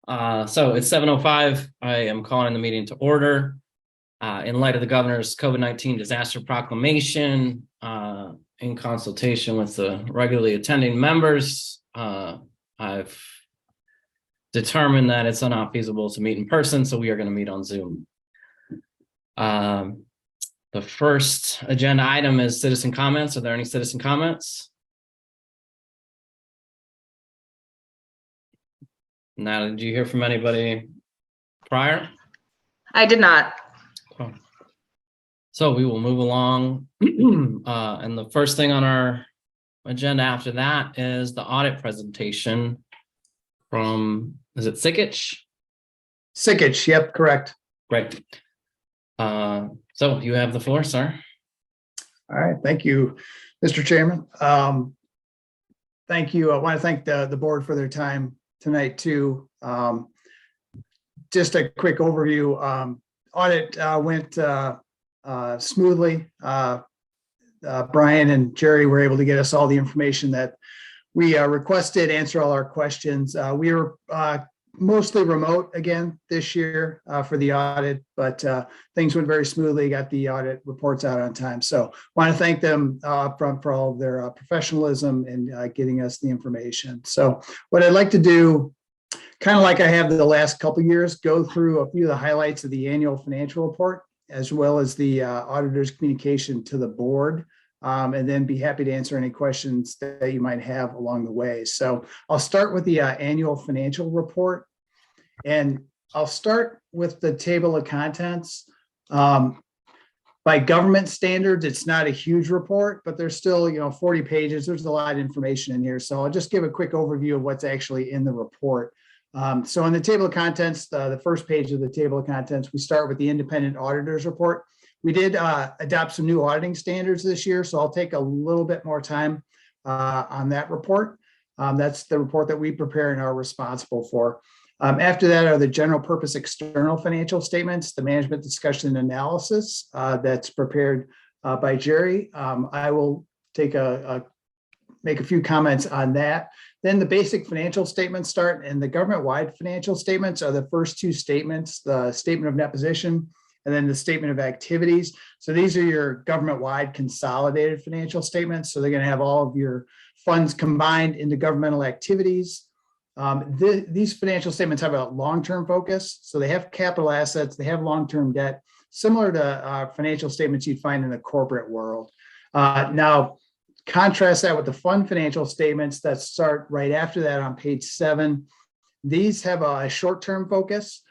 So it's 7:05. I am calling the meeting to order. In light of the governor's COVID-19 disaster proclamation, in consultation with the regularly attending members, I've determined that it's not feasible to meet in person, so we are going to meet on Zoom. The first agenda item is citizen comments. Are there any citizen comments? Now, did you hear from anybody prior? I did not. Cool. So we will move along. And the first thing on our agenda after that is the audit presentation from, is it Sikich? Sikich, yep, correct. Great. So you have the floor, sir. All right, thank you, Mr. Chairman. Thank you. I want to thank the board for their time tonight too. Just a quick overview. Audit went smoothly. Brian and Jerry were able to get us all the information that we requested, answer all our questions. We were mostly remote again this year for the audit, but things went very smoothly, got the audit reports out on time. So want to thank them upfront for all of their professionalism and getting us the information. So what I'd like to do, kind of like I have the last couple of years, go through a few of the highlights of the annual financial report, as well as the auditor's communication to the board, and then be happy to answer any questions that you might have along the way. So I'll start with the annual financial report, and I'll start with the table of contents. By government standards, it's not a huge report, but there's still 40 pages. There's a lot of information in here. So I'll just give a quick overview of what's actually in the report. So in the table of contents, the first page of the table of contents, we start with the independent auditor's report. We did adopt some new auditing standards this year, so I'll take a little bit more time on that report. That's the report that we prepare and are responsible for. After that are the general purpose external financial statements, the management discussion and analysis that's prepared by Jerry. I will take make a few comments on that. Then the basic financial statements start, and the government-wide financial statements are the first two statements, the statement of net position and then the statement of activities. So these are your government-wide consolidated financial statements. So they're going to have all of your funds combined into governmental activities. These financial statements have a long-term focus. So they have capital assets, they have long-term debt, similar to financial statements you'd find in the corporate world. Now, contrast that with the fund financial statements that start right after that on page 7. These have a short-term focus,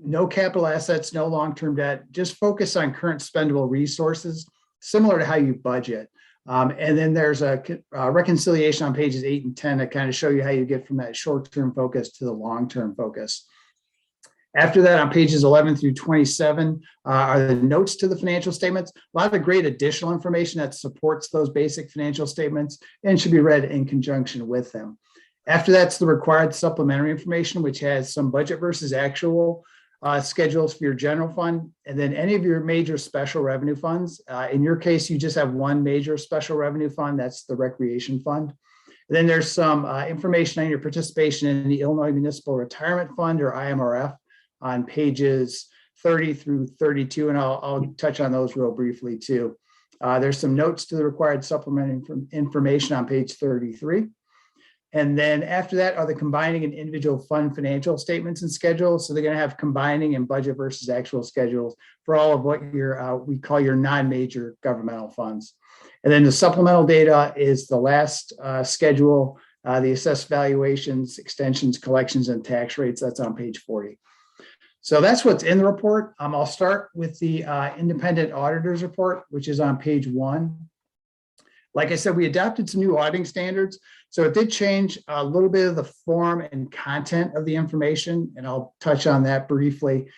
no capital assets, no long-term debt, just focus on current spendable resources, similar to how you budget. And then there's a reconciliation on pages 8 and 10 that kind of show you how you get from that short-term focus to the long-term focus. After that, on pages 11 through 27 are the notes to the financial statements. A lot of great additional information that supports those basic financial statements and should be read in conjunction with them. After that's the required supplementary information, which has some budget versus actual schedules for your general fund, and then any of your major special revenue funds. In your case, you just have one major special revenue fund, that's the recreation fund. And then there's some information on your participation in the Illinois Municipal Retirement Fund, or IMRF, on pages 30 through 32, and I'll touch on those real briefly too. There's some notes to the required supplementary information on page 33. And then after that are the combining and individual fund financial statements and schedules. So they're going to have combining and budget versus actual schedules for all of what we call your non-major governmental funds. And then the supplemental data is the last schedule, the assessed valuations, extensions, collections, and tax rates. That's on page 40. So that's what's in the report. I'll start with the independent auditor's report, which is on page 1. Like I said, we adopted some new auditing standards. So it did change a little bit of the form and content of the information, and I'll touch on that briefly.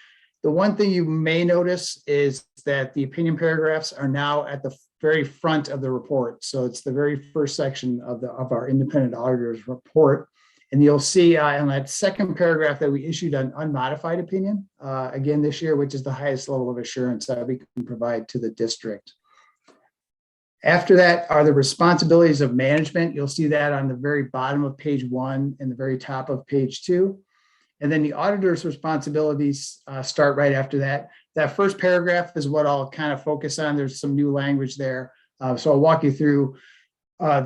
The one thing you may notice is that the opinion paragraphs are now at the very front of the report. So it's the very first section of our independent auditor's report. And you'll see in that second paragraph that we issued an unmodified opinion again this year, which is the highest level of assurance that we can provide to the district. After that are the responsibilities of management. You'll see that on the very bottom of page 1 and the very top of page 2. And then the auditor's responsibilities start right after that. That first paragraph is what I'll kind of focus on. There's some new language there. So I'll walk you through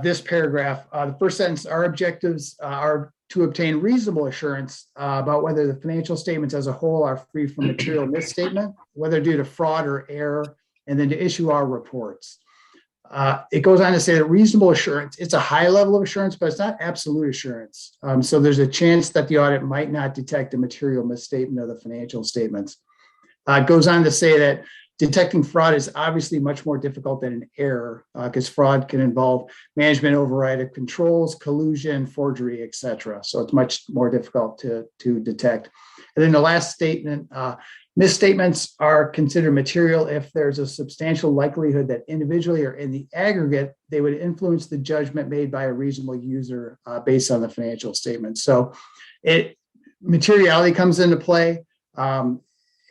this paragraph. The first sentence, our objectives are to obtain reasonable assurance about whether the financial statements as a whole are free from material misstatement, whether due to fraud or error, and then to issue our reports. It goes on to say that reasonable assurance, it's a high level of assurance, but it's not absolute assurance. So there's a chance that the audit might not detect a material misstatement of the financial statements. It goes on to say that detecting fraud is obviously much more difficult than an error because fraud can involve management override of controls, collusion, forgery, etc. So it's much more difficult to detect. And then the last statement, misstatements are considered material if there's a substantial likelihood that individually or in the aggregate, they would influence the judgment made by a reasonable user based on the financial statement. So materiality comes into play.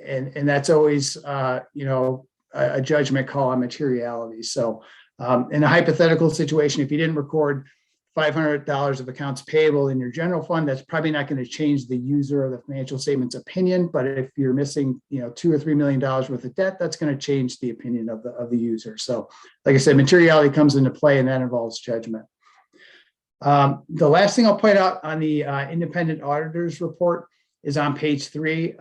And that's always, a judgment call on materiality. So in a hypothetical situation, if you didn't record $500 of accounts payable in your general fund, that's probably not going to change the user of the financial statement's opinion. But if you're missing, $2 or $3 million worth of debt, that's going to change the opinion of the user. So like I said, materiality comes into play, and that involves judgment. The last thing I'll point out on the independent auditor's report is on page 3,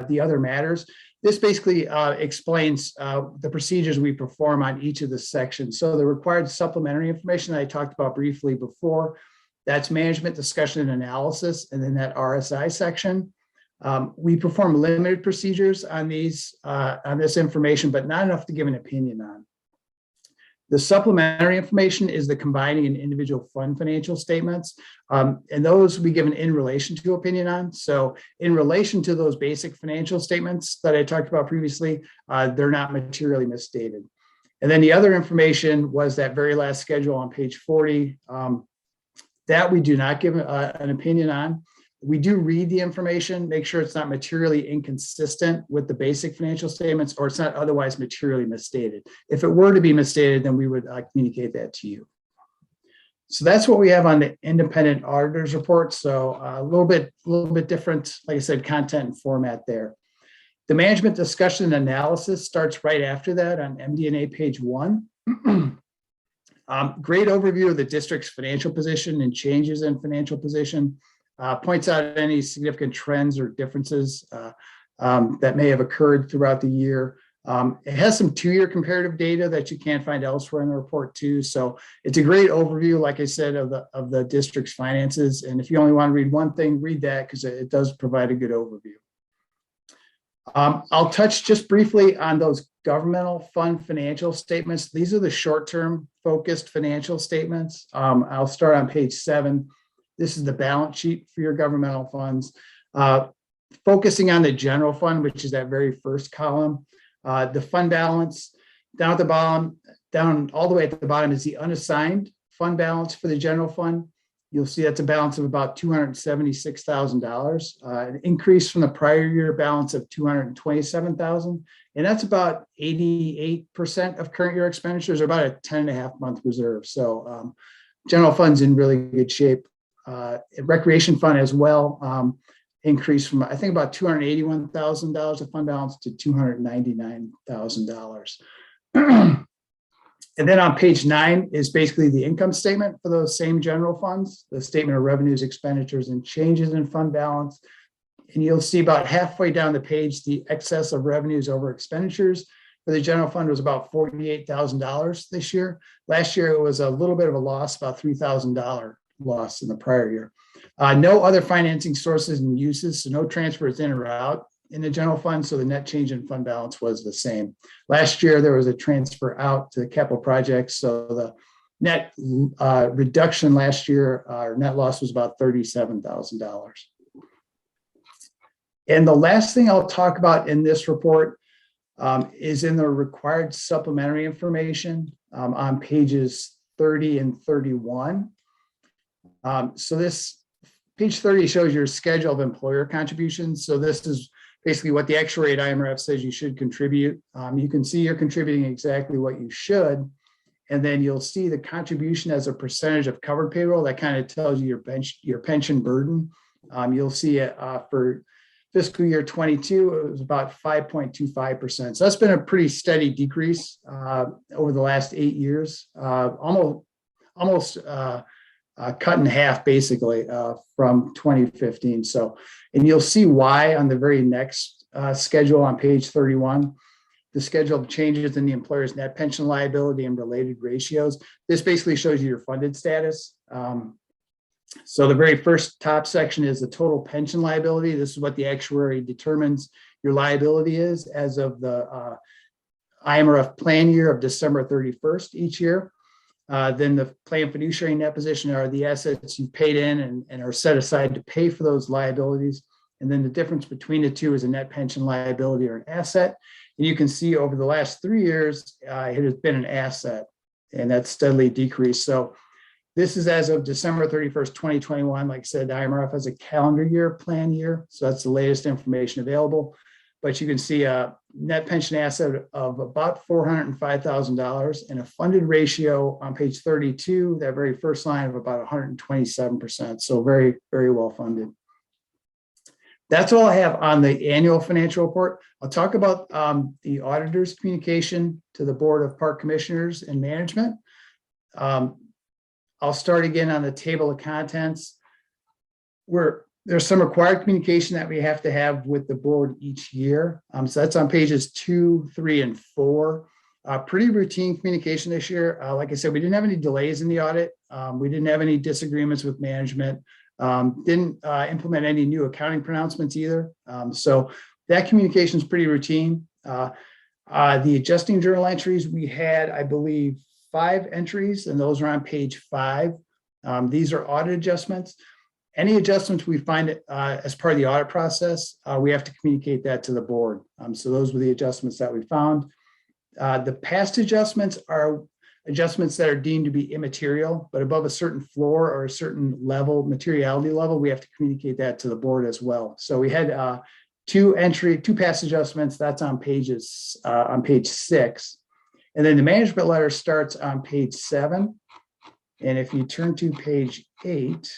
the other matters. This basically explains the procedures we perform on each of the sections. So the required supplementary information that I talked about briefly before, that's management discussion and analysis, and then that RSI section. We perform limited procedures on this information, but not enough to give an opinion on. The supplementary information is the combining an individual fund financial statements, and those we give an in relation to opinion on. So in relation to those basic financial statements that I talked about previously, they're not materially misstated. And then the other information was that very last schedule on page 40, that we do not give an opinion on. We do read the information, make sure it's not materially inconsistent with the basic financial statements, or it's not otherwise materially misstated. If it were to be misstated, then we would communicate that to you. So that's what we have on the independent auditor's report. So a little bit different, like I said, content and format there. The management discussion and analysis starts right after that on MD&A page 1. Great overview of the district's financial position and changes in financial position. Points out any significant trends or differences that may have occurred throughout the year. It has some 2-year comparative data that you can't find elsewhere in the report too. So it's a great overview, like I said, of the district's finances. And if you only want to read one thing, read that because it does provide a good overview. I'll touch just briefly on those governmental fund financial statements. These are the short-term focused financial statements. I'll start on page 7. This is the balance sheet for your governmental funds. Focusing on the general fund, which is that very first column. The fund balance down at the bottom, down all the way at the bottom is the unassigned fund balance for the general fund. You'll see that's a balance of about $276,000, an increase from the prior year balance of $227,000. And that's about 88% of current year expenditures, or about a 10.5 month reserve. So general fund's in really good shape. Recreation fund as well increased from, I think, about $281,000 of fund balance to $299,000. And then on page 9 is basically the income statement for those same general funds, the statement of revenues, expenditures, and changes in fund balance. And you'll see about halfway down the page, the excess of revenues over expenditures for the general fund was about $48,000 this year. Last year, it was a little bit of a loss, about $3,000 loss in the prior year. No other financing sources and uses, so no transfers in or out in the general fund, so the net change in fund balance was the same. Last year, there was a transfer out to the capital projects, so the net reduction last year, our net loss was about $37,000. And the last thing I'll talk about in this report is in the required supplementary information on pages 30 and 31. So this page 30 shows your schedule of employer contributions. So this is basically what the actuary at IMRF says you should contribute. You can see you're contributing exactly what you should. And then you'll see the contribution as a percentage of covered payroll. That kind of tells you your pension burden You'll see it for fiscal year 22, it was about 5.25%. So that's been a pretty steady decrease over the last 8 years, almost cut in half basically from 2015. So, and you'll see why on the very next schedule on page 31. The schedule of changes in the employer's net pension liability and related ratios. This basically shows you your funded status. So the very first top section is the total pension liability. This is what the actuary determines your liability is as of the IMRF plan year of December 31st each year. Then the plan fiduciary net position are the assets you paid in and are set aside to pay for those liabilities. And then the difference between the two is a net pension liability or an asset. And you can see over the last 3 years, it has been an asset, and that's steadily decreased. So this is as of December 31st, 2021. Like I said, the IMRF has a calendar year plan year. So that's the latest information available. But you can see a net pension asset of about $405,000 and a funded ratio on page 32, that very first line, of about 127%. So very, very well funded. That's all I have on the annual financial report. I'll talk about the auditor's communication to the Board of Park Commissioners and Management. I'll start again on the table of contents. There's some required communication that we have to have with the board each year. So that's on pages 2, 3, and 4. Pretty routine communication this year. Like I said, we didn't have any delays in the audit. We didn't have any disagreements with management. Didn't implement any new accounting pronouncements either. So that communication is pretty routine. The adjusting journal entries, we had, I believe, 5 entries, and those are on page 5. These are audit adjustments. Any adjustments we find as part of the audit process, we have to communicate that to the board. So those were the adjustments that we found. The past adjustments are adjustments that are deemed to be immaterial, but above a certain floor or a certain level, materiality level, we have to communicate that to the board as well. So we had 2 past adjustments. That's on page 6. And then the management letter starts on page 7. And if you turn to page 8,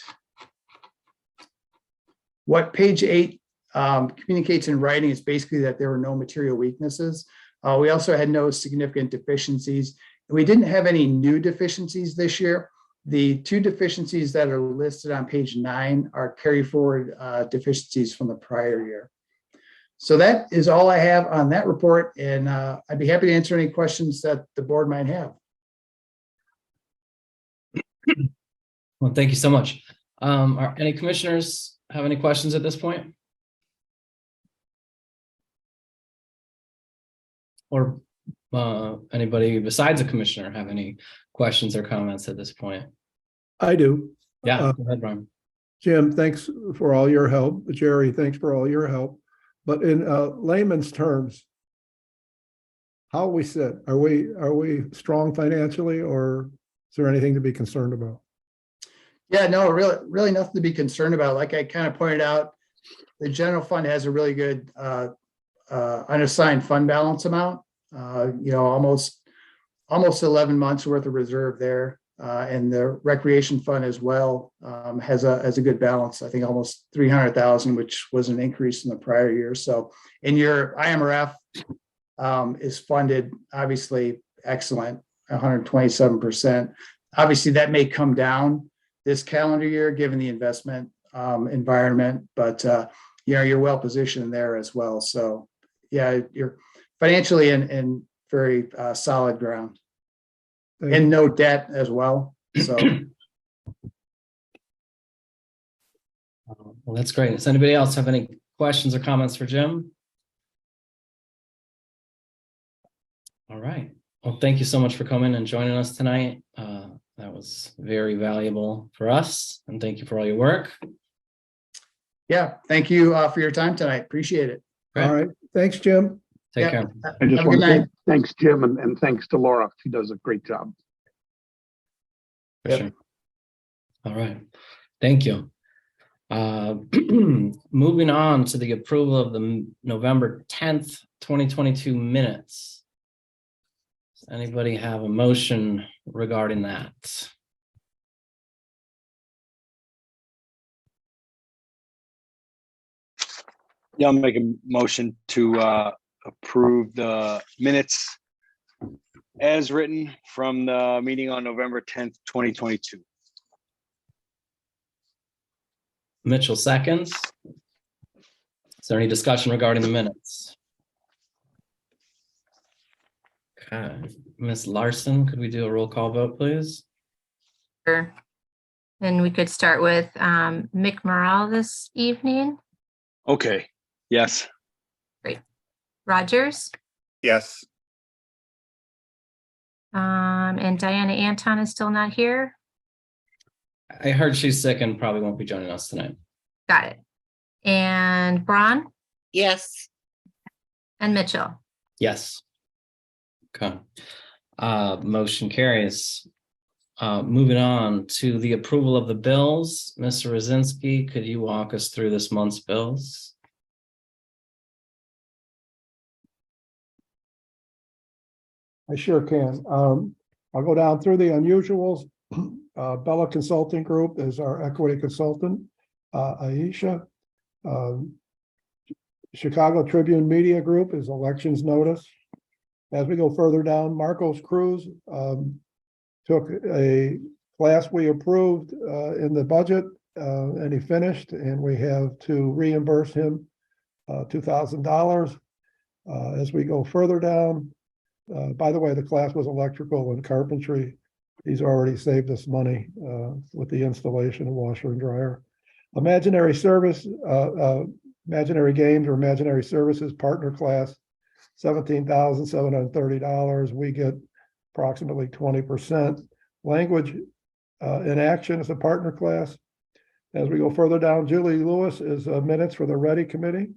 what page 8 communicates in writing is basically that there were no material weaknesses. We also had no significant deficiencies. We didn't have any new deficiencies this year. The 2 deficiencies that are listed on page 9 are carry forward deficiencies from the prior year. So that is all I have on that report, and I'd be happy to answer any questions that the board might have. Well, thank you so much. Are any commissioners have any questions at this point? Or anybody besides a commissioner have any questions or comments at this point? I do. Yeah, go ahead, Brian. Jim, thanks for all your help. Jerry, thanks for all your help. But in layman's terms, how we sit? Are we strong financially, or is there anything to be concerned about? Yeah, no, really nothing to be concerned about. Like I kind of pointed out, the general fund has a really good unassigned fund balance amount. Almost 11 months worth of reserve there. And the recreation fund as well has a good balance. I think almost 300,000, which was an increase in the prior year. So, and your IMRF is funded, obviously excellent, 127%. Obviously, that may come down this calendar year given the investment environment, but you're well positioned there as well. So, yeah, you're financially in very solid ground. And no debt as well. So, well, that's great. Does anybody else have any questions or comments for Jim? All right. Well, thank you so much for coming and joining us tonight. That was very valuable for us, and thank you for all your work. Yeah, thank you for your time tonight. Appreciate it. All right. Thanks, Jim. Take care. I just Have a want good to say night. thanks, Jim, and thanks to Laura. She does a great job. For Yep. sure. All right. Thank you. Moving on to the approval of the November 10th, 2022 minutes. Does anybody have a motion regarding that? Yeah, I'll make a motion to approve the minutes as written from the meeting on November 10th, 2022. Mitchell seconds. Is there any discussion regarding the minutes? Okay, Ms. Larson, could we do a roll call vote, please? Sure. And we could start with Mick Morrell this evening. Okay, yes. Rogers, Yes. and Diana Anton is still not here. I heard she's sick and probably won't be joining us tonight. Got it. And Braun Yes. and Mitchell. Yes. Okay. Motion carries. Moving on to the approval of the bills. Mr. Rosinski, could you walk us through this month's bills? I sure can. I'll go down through the unusuals. Bella Consulting Group is our equity consultant. Aisha. Chicago Tribune Media Group is elections notice. As we go further down, Marcos Cruz took a class we approved in the budget and he finished, and we have to reimburse him $2,000. As we go further down, by the way, the class was electrical and carpentry. He's already saved us money with the installation of washer and dryer. Imaginary service, imaginary games or imaginary services partner class, $17,730. We get approximately 20%. Language in action is a partner class. As we go further down, Julie Lewis is minutes for the Ready Committee.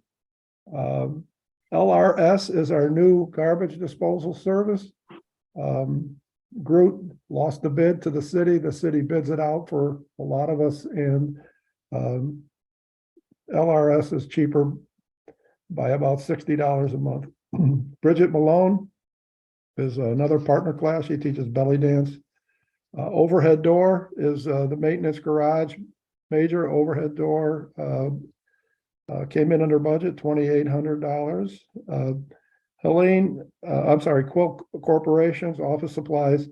LRS is our new garbage disposal service. Groot lost the bid to the city. The city bids it out for a lot of us, and LRS is cheaper by about $60 a month. Bridget Malone is another partner class. She teaches belly dance. Overhead door is the maintenance garage, major overhead door. Came in under budget, $2,800. Helene, I'm sorry, Quill Corporations, office supplies.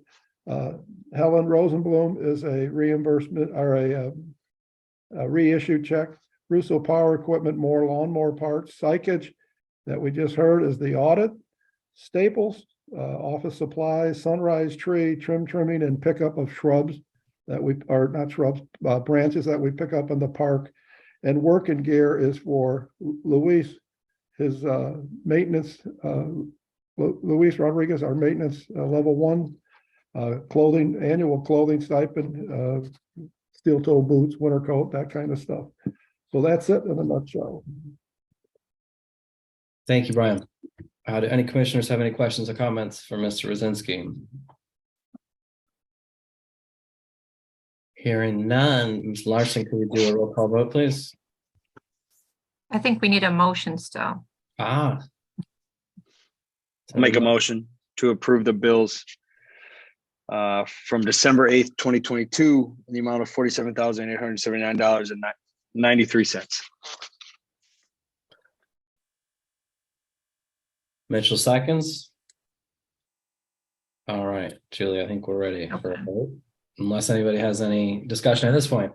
Helen Rosenblum is a reimbursement or a reissued check. Russo Power Equipment, more lawnmower parts. Psychage that we just heard is the audit. Staples, office supplies. Sunrise Tree, trimming and pickup of shrubs that we, or not shrubs, branches that we pick up in the park. And working gear is for Luis, his maintenance, Luis Rodriguez, our maintenance level 1 clothing, annual clothing stipend, steel toe boots, winter coat, that kind of stuff. So that's it in a nutshell. Thank you, Brian. Do any commissioners have any questions or comments for Mr. Rosinski? Hearing none, Ms. Larson, could we do a roll call vote, please? I think we need a motion still. I'll make a motion to approve the bills from December 8th, 2022, in the amount of $47,879.93. Mitchell seconds. All right, Julie, I think we're ready for a vote. Unless anybody has any discussion at this point.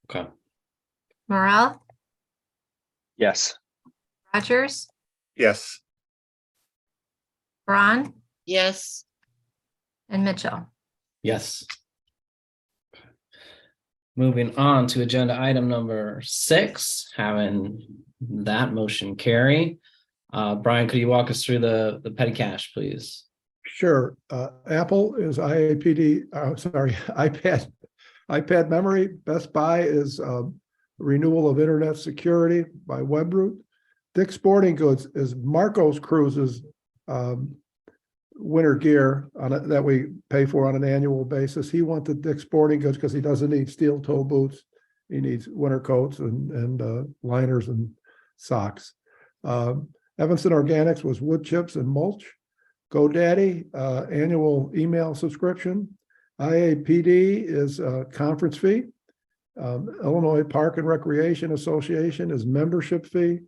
Okay. Morrell, Yes. Rogers, Yes. Braun, Yes. and Mitchell. Yes. Moving on to agenda item number 6, having that motion carry. Brian, could you walk us through the petty cash, please? Sure. Apple is IAPD, iPad memory. Best Buy is renewal of internet security by Webroot. Dick's Sporting Goods is Marcos Cruz's winter gear that we pay for on an annual basis. He wanted Dick's Sporting Goods because he doesn't need steel toe boots. He needs winter coats and liners and socks. Evanston Organics was wood chips and mulch. GoDaddy, annual email subscription. IAPD is a conference fee. Illinois Park and Recreation Association is membership fee.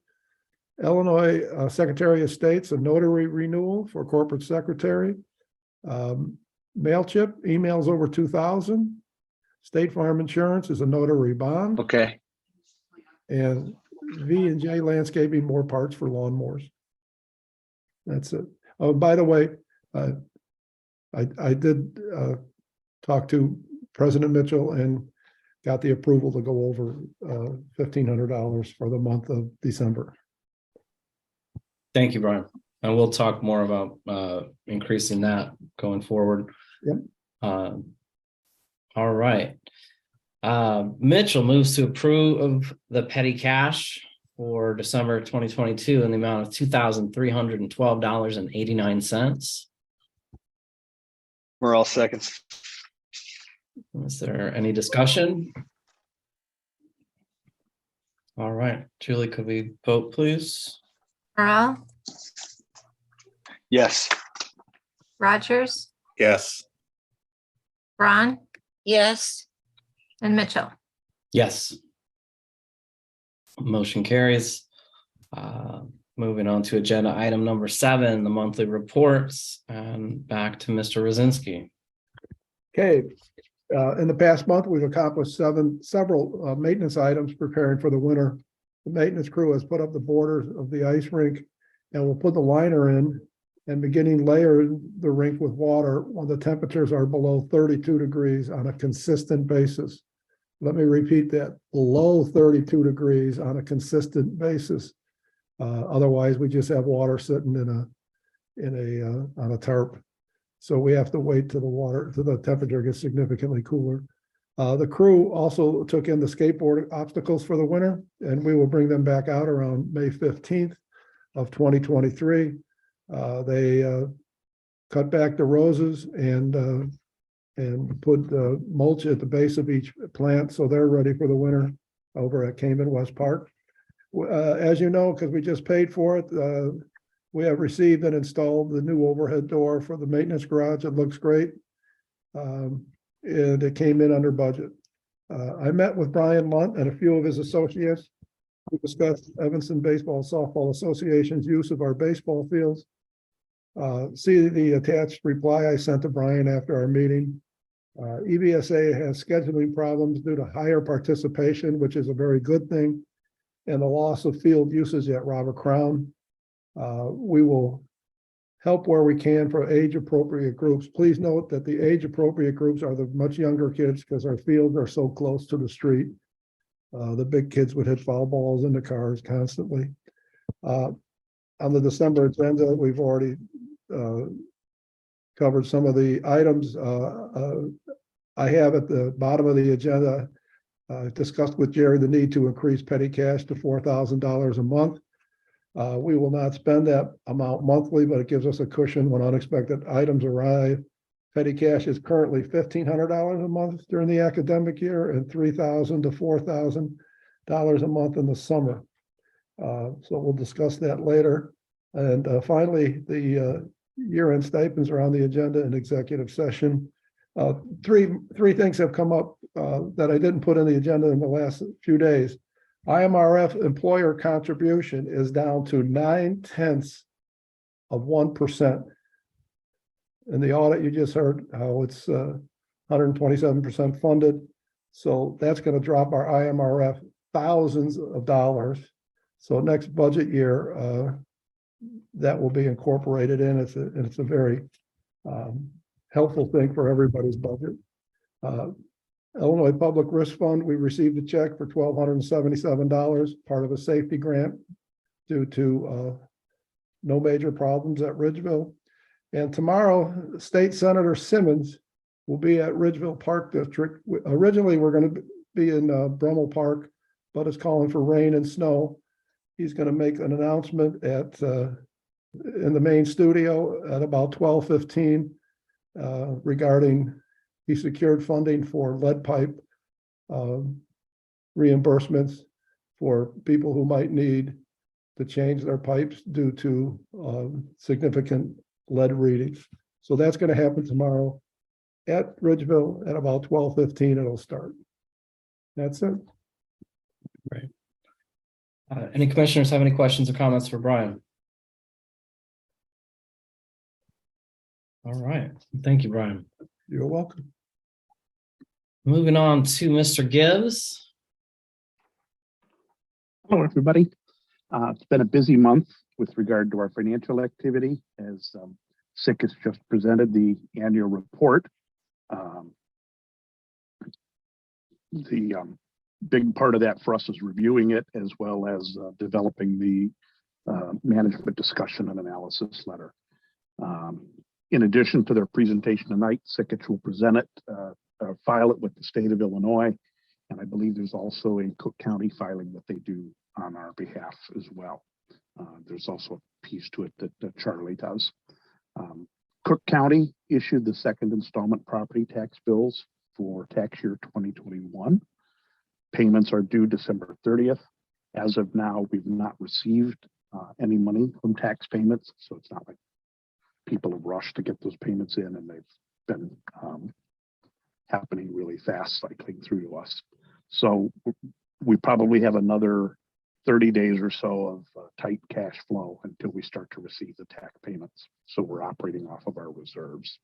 Illinois Secretary of State's a notary renewal for corporate secretary. MailChimp, emails over 2,000. State Farm Insurance is a notary bond. Okay, And V&J Landscaping, more parts for lawnmowers. That's it. Oh, by the way, I did talk to President Mitchell and got the approval to go over $1,500 for the month of December. Thank you, Brian. And we'll talk more about increasing that going forward. Yep. All right. Mitchell moves to approve the petty cash for December 2022 in the amount of $2,312.89. Morel seconds. Is there any discussion? All right, Julie, could we vote, please? Morel, Yes. Rogers, Yes. Braun, yes, and Mitchell. Yes. Motion carries. Moving on to agenda item number 7, the monthly reports, and back to Mr. Rosinski. Okay, in the past month, we've accomplished several maintenance items preparing for the winter. The maintenance crew has put up the borders of the ice rink and will put the liner in and beginning layer the rink with water when the temperatures are below 32 degrees on a consistent basis. Let me repeat that, below 32 degrees on a consistent basis. Otherwise, we just have water sitting on a tarp. So we have to wait till the temperature gets significantly cooler. The crew also took in the skateboard obstacles for the winter, and we will bring them back out around May 15th of 2023. They cut back the roses and put mulch at the base of each plant, so they're ready for the winter over at Cayman West Park. As you know, because we just paid for it, we have received and installed the new overhead door for the maintenance garage. It looks great. And it came in under budget. I met with Brian Lunt and a few of his associates who discussed Evanston Baseball Softball Association's use of our baseball fields. See the attached reply I sent to Brian after our meeting. EBSA has scheduling problems due to higher participation, which is a very good thing, and the loss of field usage at Robert Crown. We will help where we can for age-appropriate groups. Please note that the age-appropriate groups are the much younger kids because our fields are so close to the street. The big kids would hit foul balls into cars constantly. On the December agenda, we've already covered some of the items. I have at the bottom of the agenda discussed with Jerry the need to increase petty cash to $4,000 a month. We will not spend that amount monthly, but it gives us a cushion when unexpected items arrive. Petty cash is currently $1,500 a month during the academic year and $3,000 to $4,000 a month in the summer. So we'll discuss that later. And finally, the year-end stipends are on the agenda in executive session. Three things have come up that I didn't put in the agenda in the last few days. IMRF employer contribution is down to 0.9%. In the audit, you just heard how it's 127% funded. So that's going to drop our IMRF thousands of dollars. So next budget year, that will be incorporated in. It's a very helpful thing for everybody's budget. Illinois Public Risk Fund, we received a check for $1,277, part of a safety grant due to no major problems at Ridgeville. And tomorrow, State Senator Simmons will be at Ridgeville Park District. Originally, we're going to be in Brummel Park, but it's calling for rain and snow. He's going to make an announcement in the main studio at about 12:15 regarding he secured funding for lead pipe reimbursements for people who might need to change their pipes due to significant lead readings. So that's going to happen tomorrow at Ridgeville at about 12:15. It'll start. That's it. Any commissioners have any questions or comments for Brian? All right, thank you, Brian. You're welcome. Moving on to Mr. Gibbs. Hello, everybody. It's been a busy month with regard to our financial activity as SIC has just presented the annual report. The big part of that for us is reviewing it as well as developing the management discussion and analysis letter. In addition to their presentation tonight, SICIT will present it, file it with the state of Illinois, and I believe there's also a Cook County filing that they do on our behalf as well. There's also a piece to it that Charlie does. Cook County issued the second installment property tax bills for tax year 2021. Payments are due December 30th. As of now, we've not received any money from tax payments, so it's not like people have rushed to get those payments in, and they've been happening really fast, cycling through to us. So we probably have another 30 days or so of tight cash flow until we start to receive the tax payments. So we're operating off of our reserves.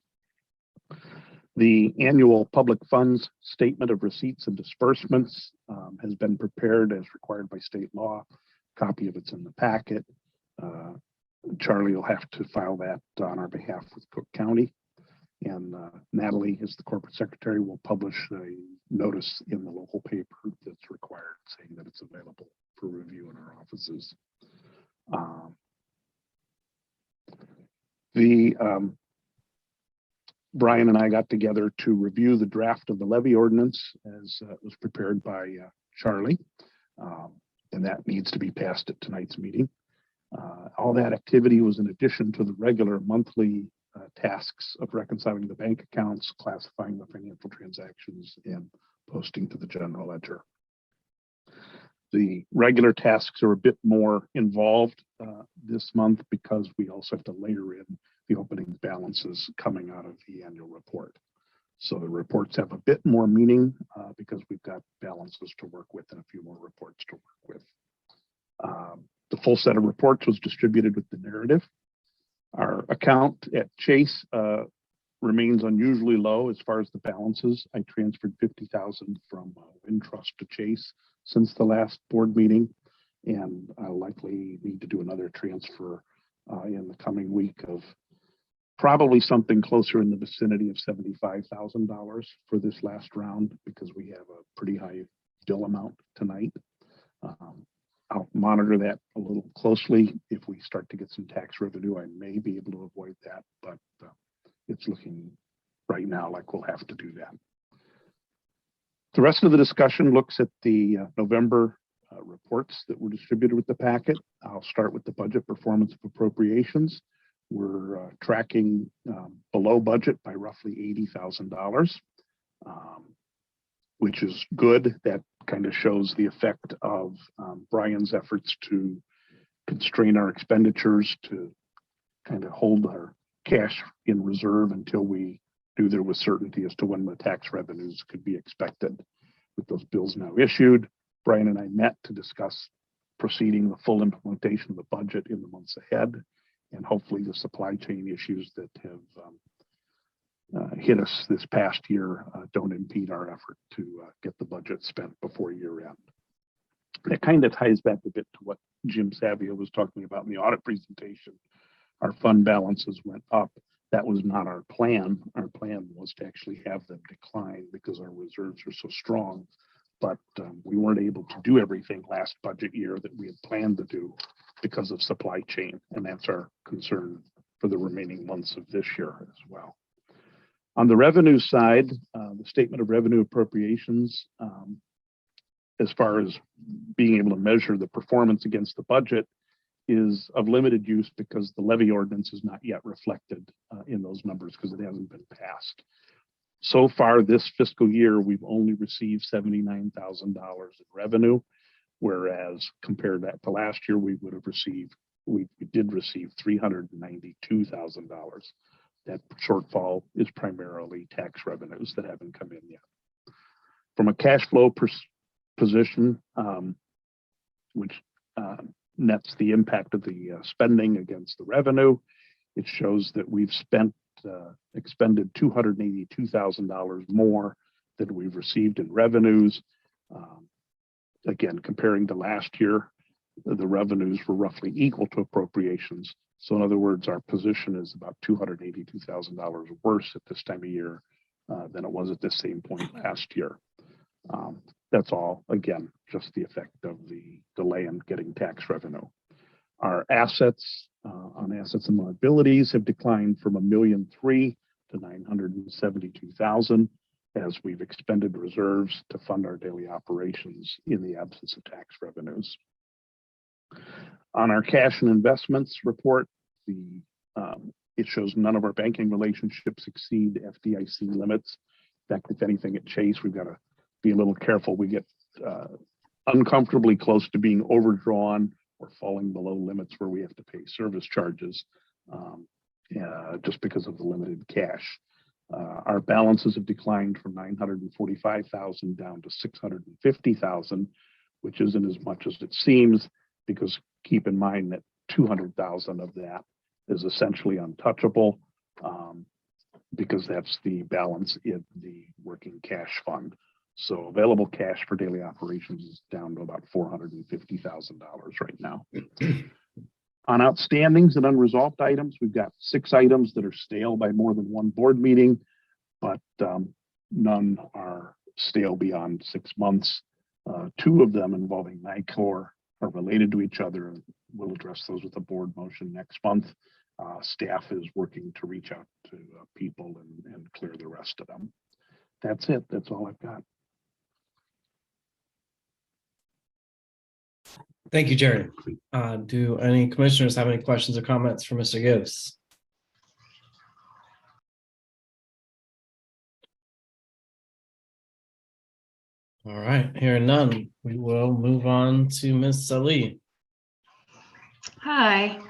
The annual public funds statement of receipts and disbursements has been prepared as required by state law. A copy of it's in the packet. Charlie will have to file that on our behalf with Cook County. And Natalie, as the corporate secretary, will publish a notice in the local paper that's required, saying that it's available for review in our offices. Brian and I got together to review the draft of the levy ordinance as it was prepared by Charlie, and that needs to be passed at tonight's meeting. All that activity was in addition to the regular monthly tasks of reconciling the bank accounts, classifying the financial transactions, and posting to the general ledger. The regular tasks are a bit more involved this month because we also have to layer in the opening balances coming out of the annual report. So the reports have a bit more meaning because we've got balances to work with and a few more reports to work with. The full set of reports was distributed with the narrative. Our account at Chase remains unusually low as far as the balances. I transferred $50,000 from Wintrust to Chase since the last board meeting, and I'll likely need to do another transfer in the coming week of probably something closer in the vicinity of $75,000 for this last round because we have a pretty high bill amount tonight. I'll monitor that a little closely. If we start to get some tax revenue, I may be able to avoid that, but it's looking right now like we'll have to do that. The rest of the discussion looks at the November reports that were distributed with the packet. I'll start with the budget performance of appropriations. We're tracking below budget by roughly $80,000, which is good. That kind of shows the effect of Brian's efforts to constrain our expenditures to kind of hold our cash in reserve until we knew there was certainty as to when the tax revenues could be expected. With those bills now issued, Brian and I met to discuss proceeding the full implementation of the budget in the months ahead, and hopefully the supply chain issues that have hit us this past year don't impede our effort to get the budget spent before year end. That kind of ties back a bit to what Jim Savio was talking about in the audit presentation. Our fund balances went up. That was not our plan. Our plan was to actually have them decline because our reserves are so strong, but we weren't able to do everything last budget year that we had planned to do because of supply chain, and that's our concern for the remaining months of this year as well. On the revenue side, the statement of revenue appropriations, as far as being able to measure the performance against the budget, is of limited use because the levy ordinance is not yet reflected in those numbers because it hasn't been passed. So far this fiscal year, we've only received $79,000 in revenue, whereas compared that to last year, we did receive $392,000. That shortfall is primarily tax revenues that haven't come in yet. From a cash flow position, which nets the impact of the spending against the revenue. It shows that we've expended $282,000 more than we've received in revenues. Again, comparing to last year, the revenues were roughly equal to appropriations. So in other words, our position is about $282,000 worse at this time of year than it was at the same point last year. That's all, again, just the effect of the delay in getting tax revenue. Our assets on assets and liabilities have declined from $1.3 million to $972,000 as we've expended reserves to fund our daily operations in the absence of tax revenues. On our cash and investments report, it shows none of our banking relationships exceed FDIC limits. In fact, if anything at Chase, we've got to be a little careful. We get uncomfortably close to being overdrawn or falling below limits where we have to pay service charges just because of the limited cash. Our balances have declined from $945,000 down to $650,000, which isn't as much as it seems, because keep in mind that $200,000 of that is essentially untouchable because that's the balance in the working cash fund. So available cash for daily operations is down to about $450,000 right now. On outstandings and unresolved items, we've got 6 items that are stale by more than one board meeting, but none are stale beyond 6 months. 2 of them involving NICOR are related to each other, and we'll address those with a board motion next month. Staff is working to reach out to people and clear the rest of them. That's it. That's all I've got. Thank you, Jerry. Do any commissioners have any questions or comments for Mr. Gibbs? All right, hearing none, we will move on to Ms. Salih. Hi.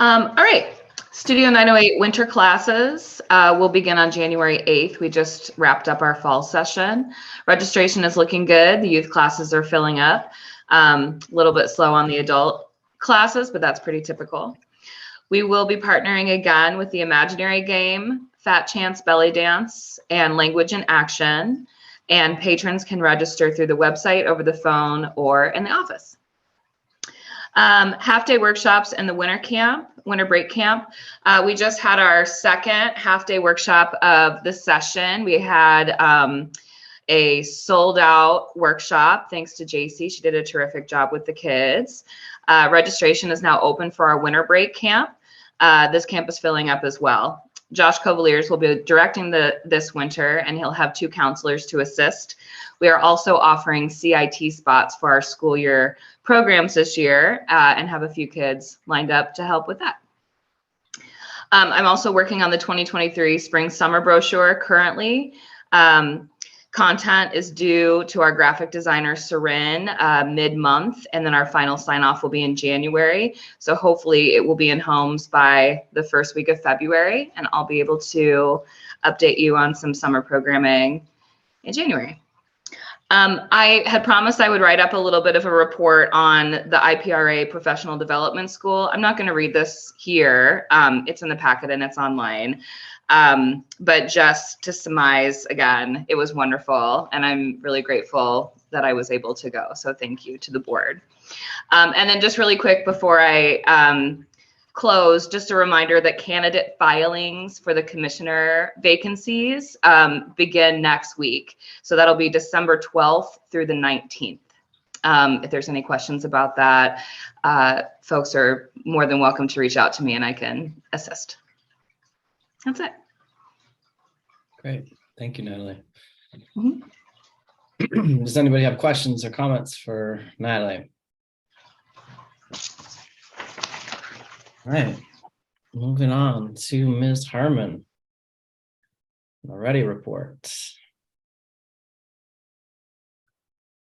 All right. Studio 908 winter classes will begin on January 8th. We just wrapped up our fall session. Registration is looking good. The youth classes are filling up. A little bit slow on the adult classes, but that's pretty typical. We will be partnering again with the Imaginary Game, Fat Chance Belly Dance, and Language in Action. And patrons can register through the website, over the phone, or in the office. Half-day workshops and the winter break camp. We just had our second half-day workshop of the session. We had a sold-out workshop thanks to JC. She did a terrific job with the kids. Registration is now open for our winter break camp. This camp is filling up as well. Josh Cavaliers will be directing this winter, and he'll have 2 counselors to assist. We are also offering CIT spots for our school year programs this year and have a few kids lined up to help with that. I'm also working on the 2023 spring summer brochure currently. Content is due to our graphic designer, Sarin, mid-month, and then our final sign-off will be in January. So hopefully it will be in homes by the first week of February, and I'll be able to update you on some summer programming in January. I had promised I would write up a little bit of a report on the IPRA Professional Development School. I'm not going to read this here. It's in the packet and it's online. But just to surmise, again, it was wonderful, and I'm really grateful that I was able to go. So thank you to the board. And then just really quick before I close, just a reminder that candidate filings for the commissioner vacancies begin next week. So that'll be December 12th through the 19th. If there's any questions about that, folks are more than welcome to reach out to me and I can assist. That's it. Great. Thank you, Natalie. Mhm. Does anybody have questions or comments for Natalie? All right. Moving on to Ms. Harmon. The Ready report.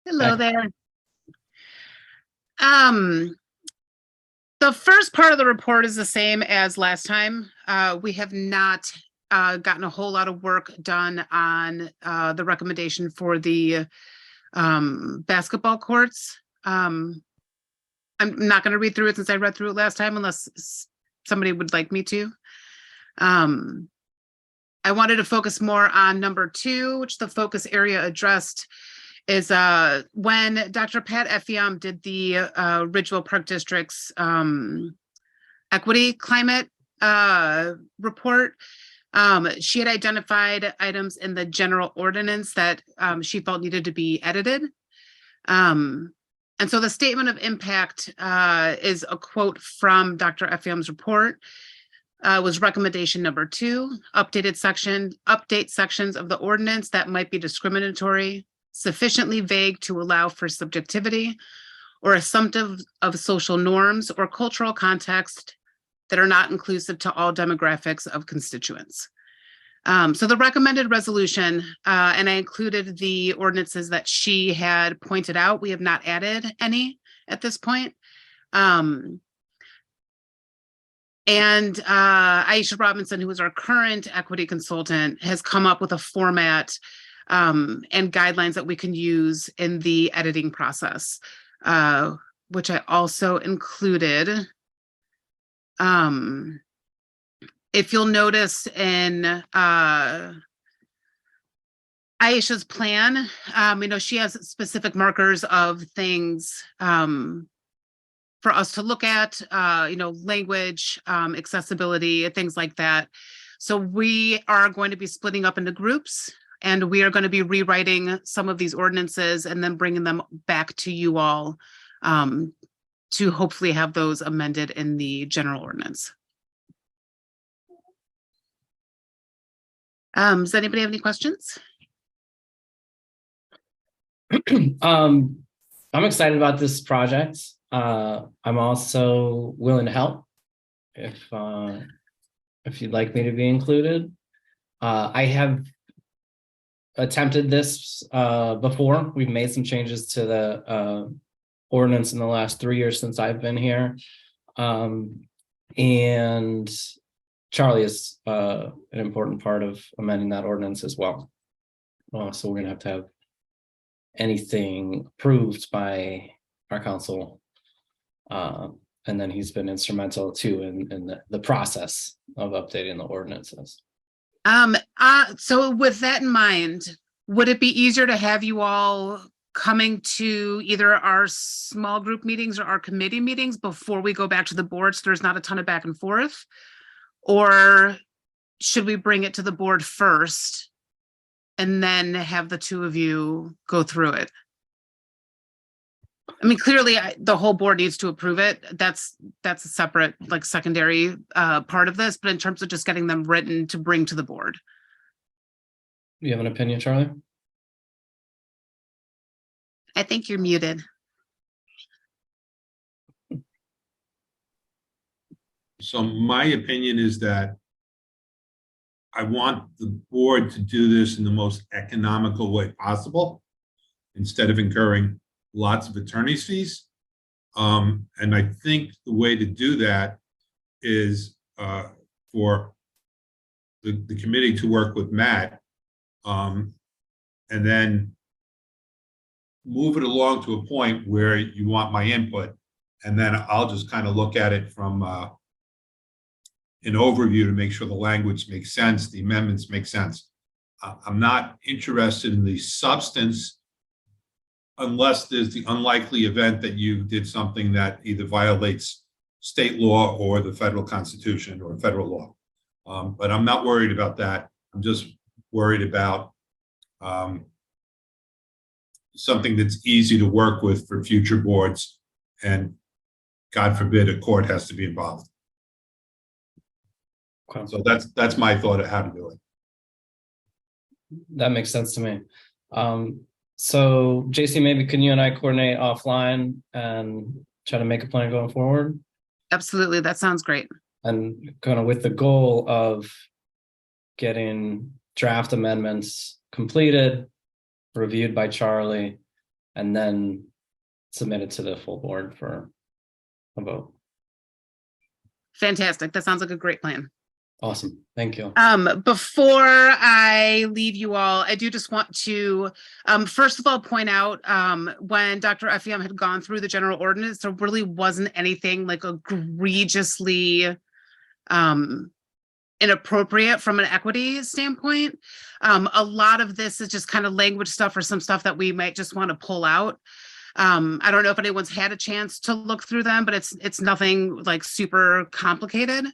Hello Hi. there. The first part of the report is the same as last time. We have not gotten a whole lot of work done on the recommendation for the basketball courts. I'm not going to read through it since I read through it last time unless somebody would like me to. I wanted to focus more on number 2, which the focus area addressed is when Dr. Pat Effiam did the Ridgeville Park District's equity climate report. She had identified items in the general ordinance that she felt needed to be edited. And so the statement of impact is a quote from Dr. Effiam's report. Was recommendation number 2, update sections of the ordinance that might be discriminatory, sufficiently vague to allow for subjectivity, or assumptive of social norms or cultural context that are not inclusive to all demographics of constituents. So the recommended resolution, and I included the ordinances that she had pointed out. We have not added any at this point. And Aisha Robinson, who is our current equity consultant, has come up with a format and guidelines that we can use in the editing process, which I also included. If you'll notice in Aisha's plan, she has specific markers of things for us to look at, language, accessibility, things like that. So we are going to be splitting up into groups, and we are going to be rewriting some of these ordinances and then bringing them back to you all to hopefully have those amended in the general ordinance. Does anybody have any questions? I'm excited about this project. I'm also willing to help if you'd like me to be included. I have attempted this before. We've made some changes to the ordinance in the last 3 years since I've been here. And Charlie is an important part of amending that ordinance as well. So we're gonna have anything approved by our council. And then he's been instrumental too in the process of updating the ordinances. So with that in mind, would it be easier to have you all coming to either our small group meetings or our committee meetings before we go back to the board so there's not a ton of back and forth? Or should we bring it to the board first and then have the two of you go through it? I mean, clearly the whole board needs to approve it. That's a separate, secondary part of this, but in terms of just getting them written to bring to the board. Do you have an opinion, Charlie? I think you're muted. So my opinion is that I want the board to do this in the most economical way possible instead of incurring lots of attorney's fees. And I think the way to do that is for the committee to work with Matt and then move it along to a point where you want my input. And then I'll just kind of look at it from an overview to make sure the language makes sense, the amendments make sense. I'm not interested in the substance unless there's the unlikely event that you did something that either violates state law or the federal constitution or federal law. But I'm not worried about that. I'm just worried about something that's easy to work with for future boards, and God forbid a court has to be involved. Okay. So that's my thought of how to do it. That makes sense to me. So JC, maybe can you and I coordinate offline and try to make a plan going forward? Absolutely, that sounds great. And kind of with the goal of getting draft amendments completed, reviewed by Charlie, and then submitted to the full board for a vote. Fantastic. That sounds like a great plan. Awesome. Thank you. Before I leave you all, I do just want to, first of all, point out, when Dr. Effiam had gone through the general ordinance, there really wasn't anything like egregiously, inappropriate from an equity standpoint. A lot of this is just kind of language stuff or some stuff that we might just want to pull out. I don't know if anyone's had a chance to look through them, but it's nothing like super complicated.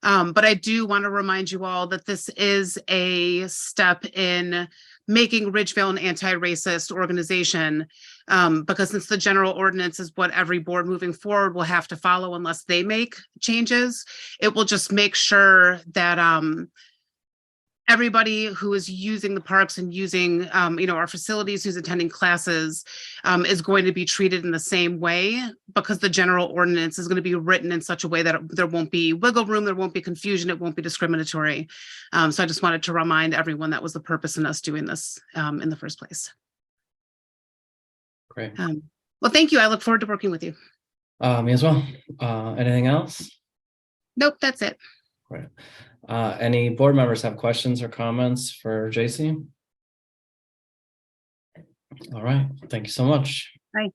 But I do want to remind you all that this is a step in making Ridgeville an anti-racist organization, because since the general ordinance is what every board moving forward will have to follow unless they make changes, it will just make sure that everybody who is using the parks and using our facilities, who's attending classes, is going to be treated in the same way, because the general ordinance is going to be written in such a way that there won't be wiggle room, there won't be confusion, it won't be discriminatory. So I just wanted to remind everyone that was the purpose in us doing this in the first place. Great. Well, thank you. I look forward to working with you. Me as well. Anything else? Nope, that's it. Right. Any board members have questions or comments for JC? All right. Thank you so much. Bye.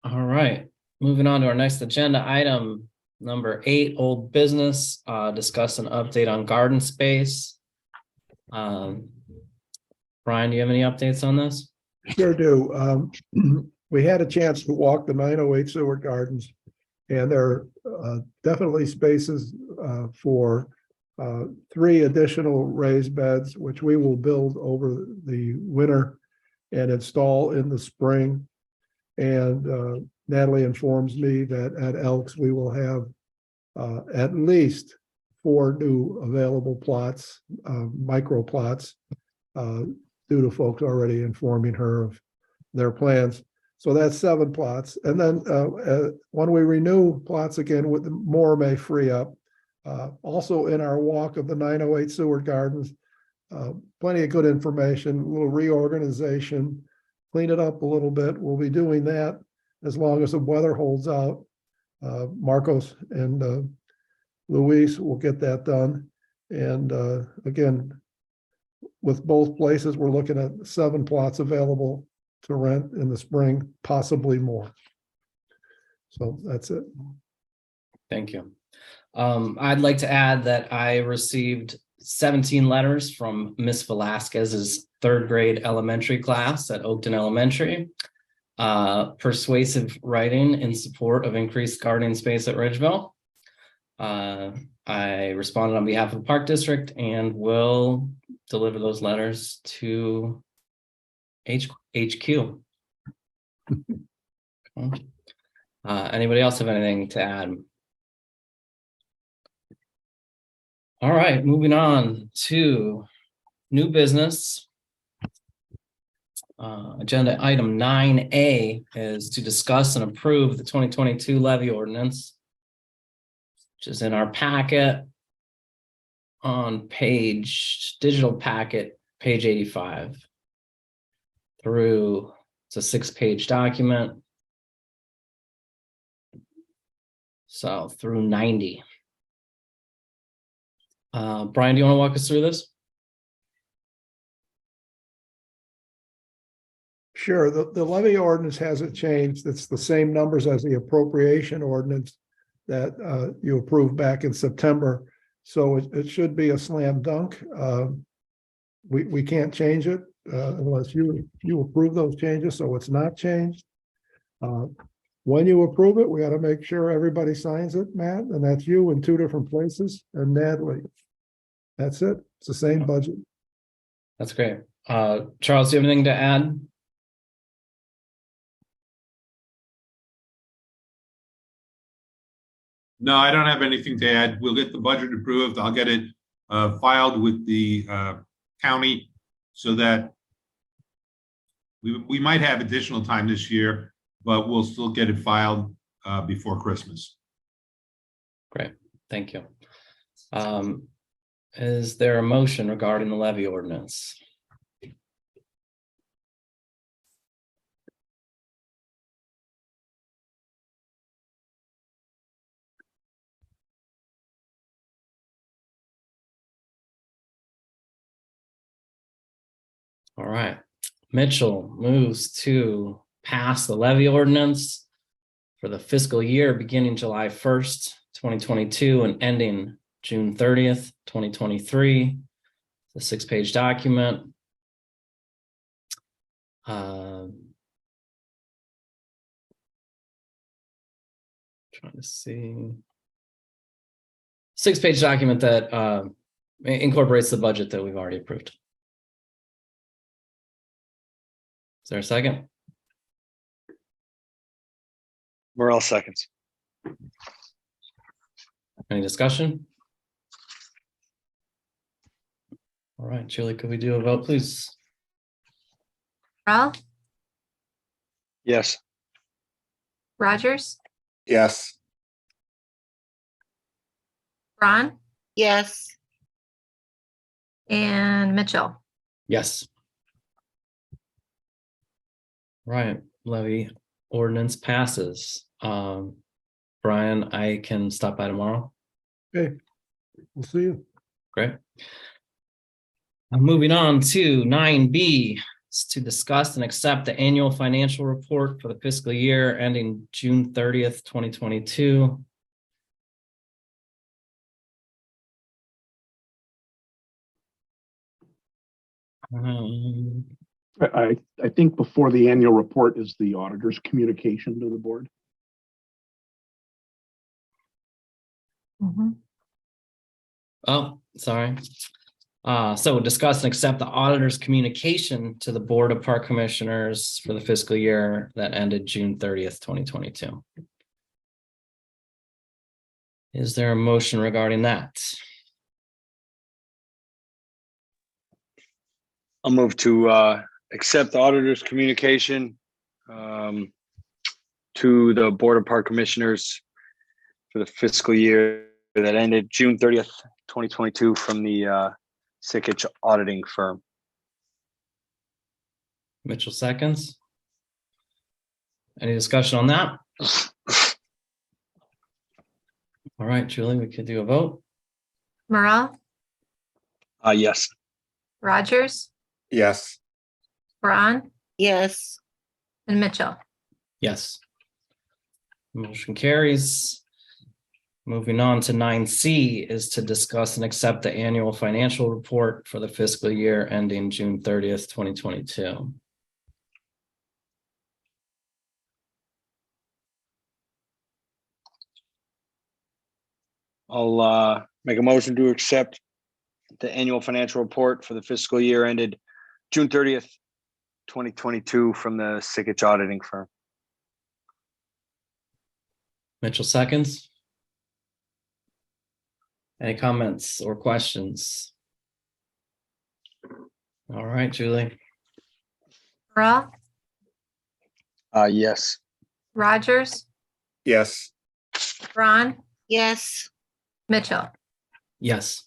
All right. Moving on to our next agenda item, number 8, old business, discuss an update on garden space. Brian, do you have any updates on this? Sure do. We had a chance to walk the 908 Seward Gardens, and there are definitely spaces for 3 additional raised beds, which we will build over the winter and install in the spring. And Natalie informs me that at Elks, we will have at least 4 new available plots, micro plots, due to folks already informing her of their plans. So that's 7 plots. And then when we renew plots again, with more may free up. Also in our walk of the 908 Seward Gardens, plenty of good information, a little reorganization, clean it up a little bit. We'll be doing that as long as the weather holds out. Marcos and Luis will get that done. And again, with both places, we're looking at 7 plots available to rent in the spring, possibly more. So that's it. Thank you. I'd like to add that I received 17 letters from Miss Velasquez's 3rd grade elementary class at Oakton Elementary. Persuasive writing in support of increased gardening space at Ridgeville. I responded on behalf of the Park District and will deliver those letters to HQ. Anybody else have anything to add? All right, moving on to new business. Agenda item 9A is to discuss and approve the 2022 levy ordinance, which is in our packet on digital packet, page 85 through, it's a 6-page document. So through 90. Brian, do you want to walk us through this? Sure. The levy ordinance hasn't changed. It's the same numbers as the appropriation ordinance that you approved back in September. So it should be a slam dunk. We can't change it unless you approve those changes. So it's not changed. When you approve it, we got to make sure everybody signs it, Matt, and that's you in 2 different places, and Natalie. That's it. It's the same budget. That's great. Charles, do you have anything to add? No, I don't have anything to add. We'll get the budget approved. I'll get it filed with the county so that we might have additional time this year, but we'll still get it filed before Christmas. Great, thank you. Is there a motion regarding the levy ordinance? All right. Mitchell moves to pass the levy ordinance for the fiscal year beginning July 1st, 2022 and ending June 30th, 2023. The 6-page document. Trying to see. 6-page document that incorporates the budget that we've already approved. Is there a second? Morel seconds. Any discussion? All right, Julie, could we do a vote, please? Morel, Yes. Rogers, Yes. Braun, Yes. and Mitchell. Yes. Right, levy ordinance passes. Brian, I can stop by tomorrow. Okay, we'll see you. Great. Moving on to 9B, is to discuss and accept the annual financial report for the fiscal year ending June 30th, 2022. I think before the annual report is the auditor's communication to the board. Oh, sorry. So discuss and accept the auditor's communication to the Board of Park Commissioners for the fiscal year that ended June 30th, 2022. Is there a motion regarding that? I'll move to accept the auditor's communication to the Board of Park Commissioners for the fiscal year that ended June 30th, 2022 from the Sikich auditing firm. Mitchell seconds. Any discussion on that? All right, Julie, we could do a vote. Morel, Yes. Rogers, Yes. Braun, Yes. and Mitchell. Yes. Motion carries. Moving on to 9C is to discuss and accept the annual financial report for the fiscal year ending June 30th, 2022. I'll make a motion to accept the annual financial report for the fiscal year ended June 30th, 2022 from the Sikich auditing firm. Mitchell seconds. Any comments or questions? All right, Julie. Morel, Yes. Rogers, Yes. Braun, Yes. Mitchell. Yes.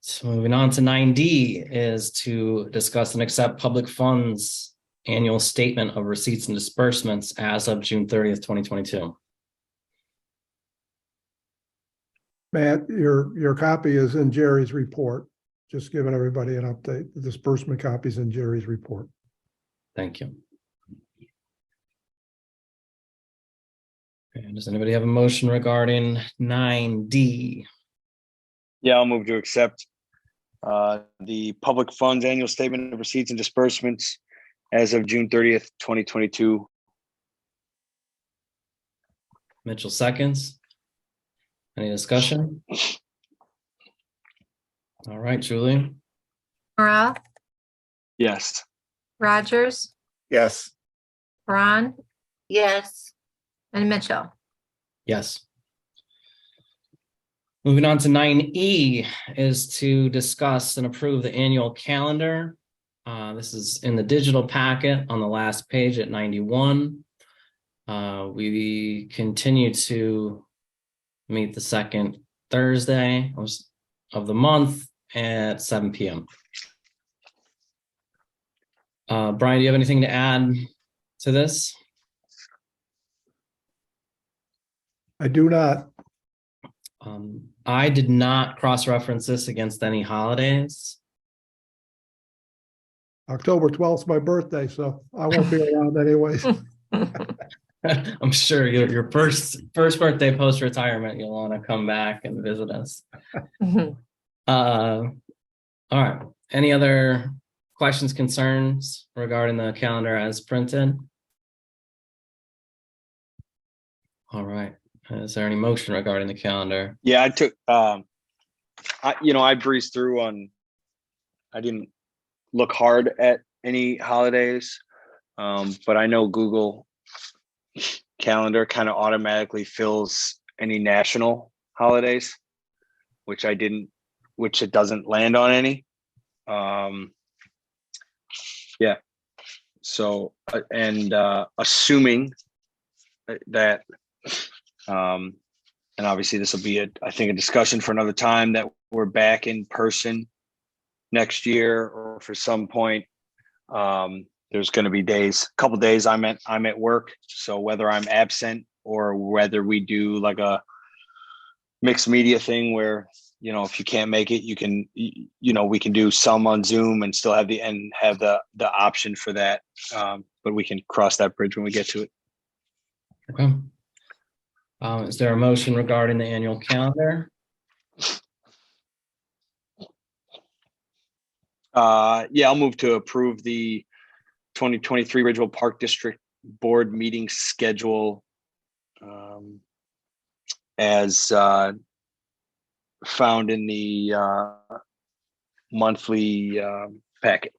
So moving on to 9D is to discuss and accept public funds annual statement of receipts and disbursements as of June 30th, 2022. Matt, your copy is in Jerry's report. Just giving everybody an update. The disbursement copy is in Jerry's report. Thank you. Okay, does anybody have a motion regarding 9D? Yeah, I'll move to accept the public funds annual statement of receipts and disbursements as of June 30th, 2022. Mitchell seconds. Any discussion? All right, Julie. Morel, Yes. Rogers, Yes. Braun, Yes. and Mitchell. Yes. Moving on to 9E is to discuss and approve the annual calendar. This is in the digital packet on the last page at 91. We continue to meet the second Thursday of the month at 7 p.m. Brian, do you have anything to add to this? I do not. I did not cross-reference this against any holidays. October 12th is my birthday, so I won't be around anyways. I'm sure your first birthday post retirement, you'll want to come back and visit us. All right. Any other questions, concerns regarding the calendar as printed? All right. Is there any motion regarding the calendar? Yeah, I took, I breezed through I didn't look hard at any holidays. But I know Google Calendar kind of automatically fills any national holidays, which it doesn't land on any. Yeah. So, assuming that, and obviously this will be I think a discussion for another time, that we're back in person next year, or for some point, there's going to be a couple days I'm at work. So whether I'm absent or whether we do like a mixed media thing where, if you can't make it, you can, we can do some on Zoom and still have the option for that. But we can cross that bridge when we get to it. Okay. Is there a motion regarding the annual calendar? Yeah, I'll move to approve the 2023 Ridgeville Park District Board meeting schedule as found in the monthly packet.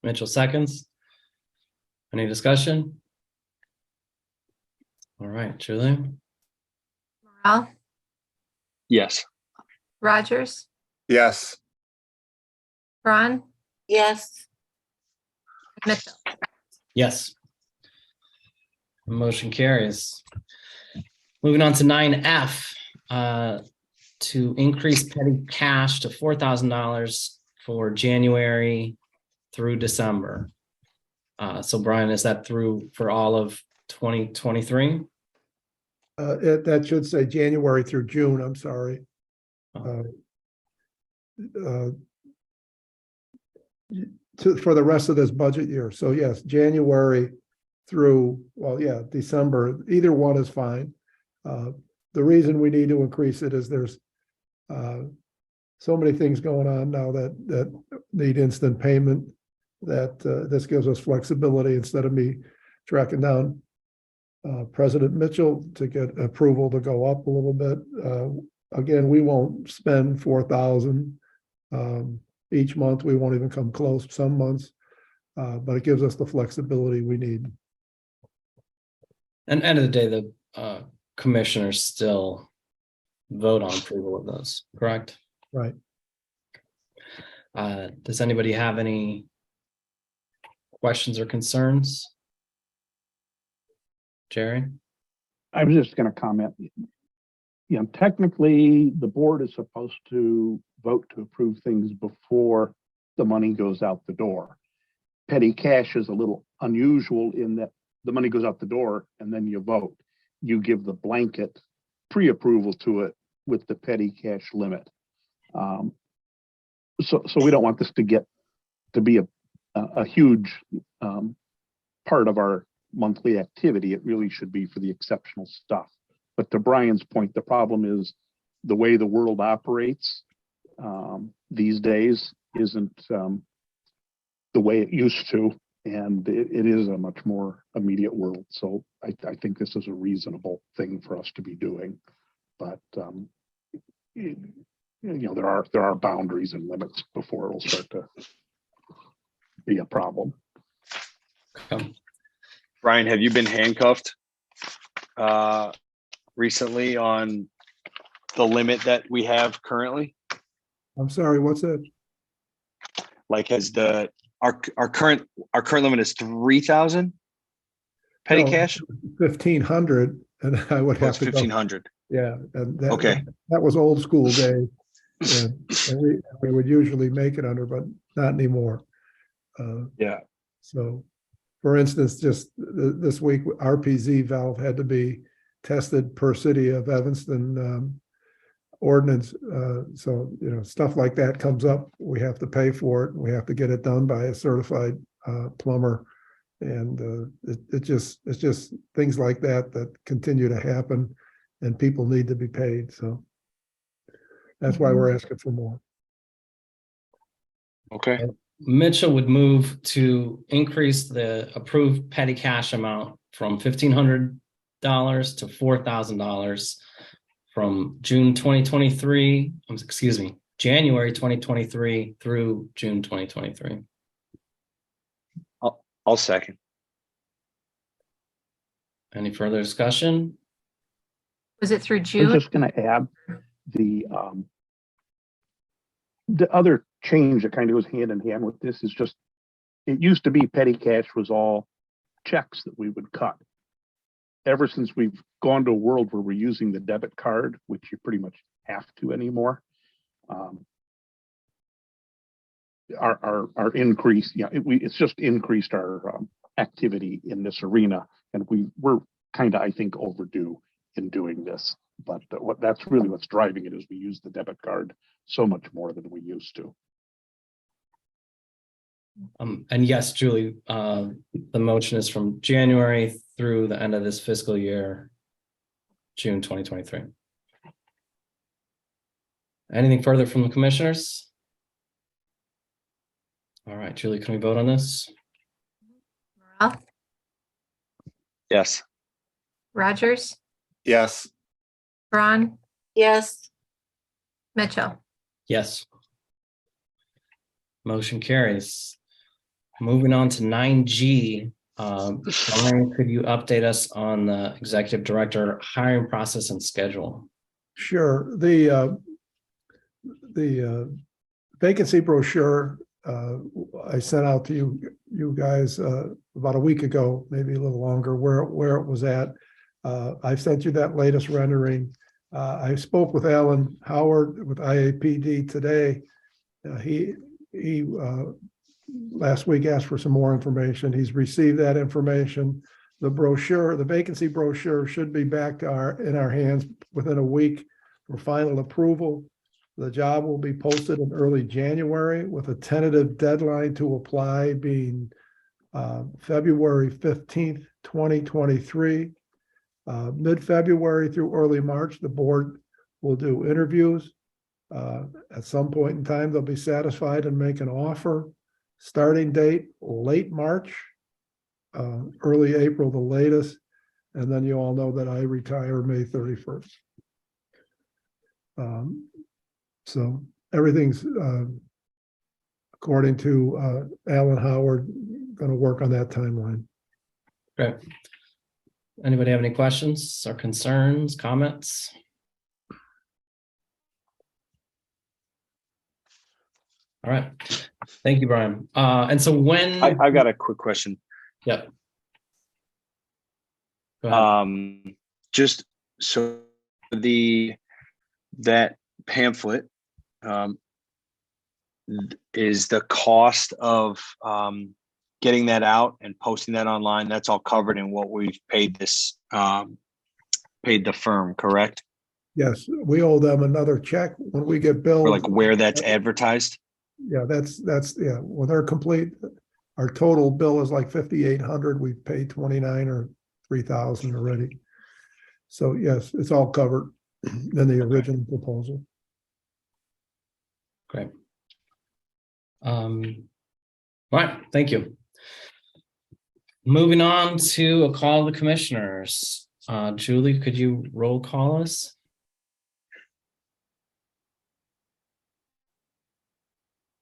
Mitchell seconds. Any discussion? All right, Julie. Morrell, Yes. Rogers, yes, Braun, yes, Mitchell. Yes. Motion carries. Moving on to 9F, to increase petty cash to $4,000 for January through December. So Brian, is that through for all of 2023? That should say January through June, I'm sorry. For the rest of this budget year. So yes, January through, December, either one is fine. The reason we need to increase it is there's so many things going on now that need instant payment, that this gives us flexibility instead of me tracking down President Mitchell to get approval to go up a little bit. Again, we won't spend 4,000 each month. We won't even come close some months, but it gives us the flexibility we need. And end of the day, the commissioners still vote on approval of those, correct? Right. Does anybody have any questions or concerns? Jerry? I was just going to comment. Technically, the board is supposed to vote to approve things before the money goes out the door. Petty cash is a little unusual in that the money goes out the door and then you vote. You give the blanket pre-approval to it with the petty cash limit. So we don't want this to be a huge part of our monthly activity. It really should be for the exceptional stuff. But to Brian's point, the problem is the way the world operates these days isn't the way it used to, and it is a much more immediate world. So I think this is a reasonable thing for us to be doing. But there are boundaries and limits before it'll start to be a problem. Brian, have you been handcuffed recently on the limit that we have currently? I'm sorry, what's that? Like, has our current limit is 3,000 petty cash? 1,500, and I would have to go. 1,500. Yeah, and Okay. That was old school days, and we would usually make it under, but not anymore. Yeah. So, for instance, just this week, RPZ valve had to be tested per city of Evanston ordinance. So, stuff like that comes up, we have to pay for it. We have to get it done by a certified plumber. And it's just things like that continue to happen, and people need to be paid. So that's why we're asking for more. Okay. Mitchell would move to increase the approved petty cash amount from $1,500 to $4,000 from January 2023 through June 2023. I'll second. Any further discussion? Was it through I'm June? just going to add the other change that kind of goes hand in hand with this is just, it used to be petty cash was all checks that we would cut. Ever since we've gone to a world where we're using the debit card, which you pretty much have to anymore, our increase, it's just increased our activity in this arena, and we're kind of, I think, overdue in doing this. But that's really what's driving it, is we use the debit card so much more than we used to. And yes, Julie, the motion is from January through the end of this fiscal year, June 2023. Anything further from the commissioners? All right, Julie, can we vote on this? Morrell, Yes. Rogers, yes, Braun, yes, Mitchell. Yes. Motion carries. Moving on to 9G. Brian, could you update us on the executive director hiring process and schedule? Sure. The vacancy brochure I sent out to you guys about a week ago, maybe a little longer, where it was at. I sent you that latest rendering. I spoke with Alan Howard with IAPD today. He last week asked for some more information. He's received that information. The brochure, the vacancy brochure, should be back in our hands within a week for final approval. The job will be posted in early January with a tentative deadline to apply being February 15th, 2023. Mid-February through early March, the board will do interviews. At some point in time, they'll be satisfied and make an offer. Starting date, late March, early April, the latest. And then you all know that I retire May 31st. So everything's according to Alan Howard, going to work on that timeline. Great. Anybody have any questions or concerns, comments? All right. Thank you, Brian. And so when I got a quick question. Yep. Go ahead. Just so that pamphlet is the cost of getting that out and posting that online. That's all covered in what we've paid paid the firm, correct? Yes, we owe them another check when we get billed. Or like where that's advertised? Yeah, that's yeah. When they're complete, our total bill is like 5,800. We've paid 29 or 3,000 already. So yes, it's all covered in the original proposal. Great. All right, thank you. Moving on to a call of the commissioners. Julie, could you roll call us?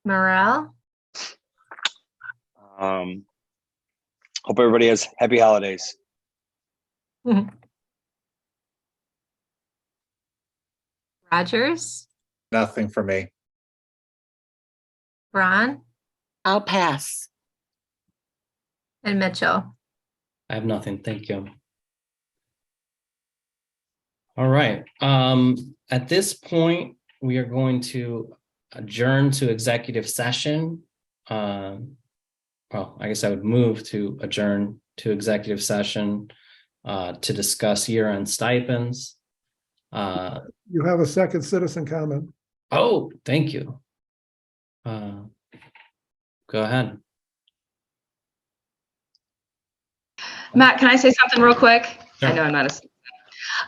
Morrell, Hope everybody has happy holidays. Rogers, nothing for me. Braun, I'll pass. and Mitchell. I have nothing, thank you. All right, at this point, we are going to adjourn to executive session. Well, I guess I would move to adjourn to executive session to discuss year-end stipends. You have a second citizen comment. Oh, thank you. Go ahead. Matt, can I say something real quick? Sure. I know I'm not a.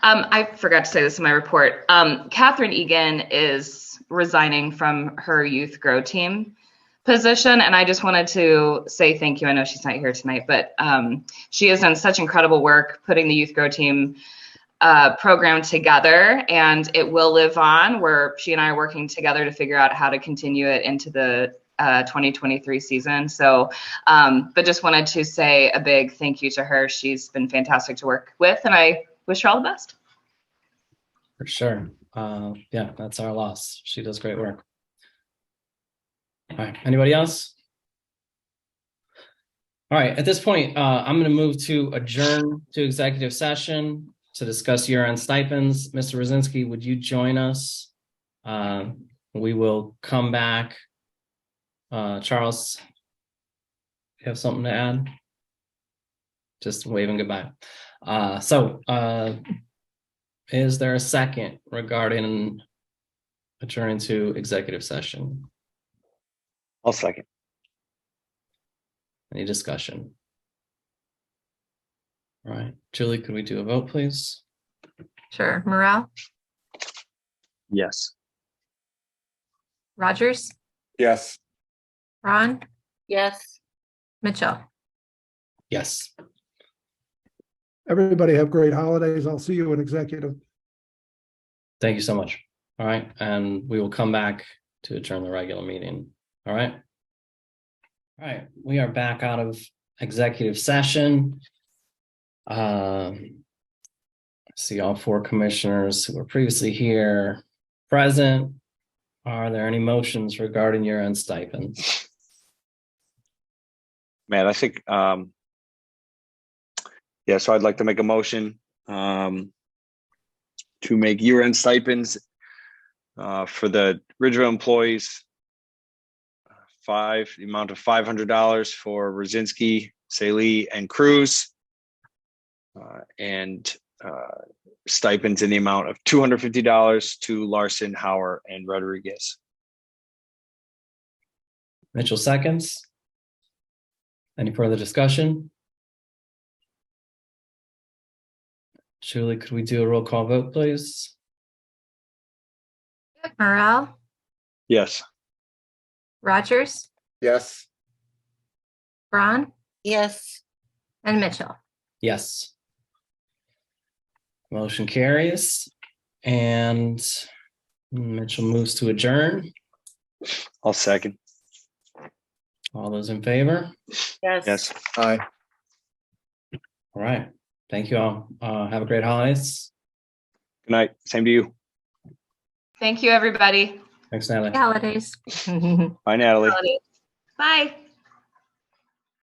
I forgot to say this in my report. Catherine Egan is resigning from her youth grow team position, and I just wanted to say thank you. I know she's not here tonight, but she has done such incredible work putting the youth grow team program together, and it will live on. Where she and I are working together to figure out how to continue it into the 2023 season. So, but just wanted to say a big thank you to her. She's been fantastic to work with, and I wish her all the best. For sure. Yeah, that's our loss. She does great work. All right. Anybody else? All right. At this point, I'm going to move to adjourn to executive session to discuss year-end stipends. Mr. Rosinski, would you join us? We will come back. Charles, you have something to add? Just waving goodbye. Is there a second regarding adjourning to executive session? I'll second. Any discussion? All right, Julie, could we do a vote, please? Sure. Morel, Yes. Rogers, Yes. Ron, Yes. Mitchell. Yes. Everybody have great holidays. I'll see you in executive. Thank you so much. All right, and we will come back to adjourn the regular meeting. All right. All right, we are back out of executive session. See all four commissioners who were previously here present. Are there any motions regarding year-end stipends? Matt, I think, yeah, so I'd like to make a motion to make year-end stipends for the Ridgeville employees. The amount of $500 for Rosinski, Saley, and Cruz. And stipends in the amount of $250 to Larson, Hauer, and Rodriguez. Mitchell seconds. Any further discussion? Julie, could we do a roll call vote, please? Morel, Yes. Rogers, Yes. Ron, Yes. and Mitchell. Yes. Motion carries, and Mitchell moves to adjourn. I'll second. All those in favor? Yes. Yes. Aye. All right. Thank you all. Have a great holidays. Good night. Same to you. Thank you, everybody. Thanks, Natalie. Happy holidays. Bye, Natalie. Bye.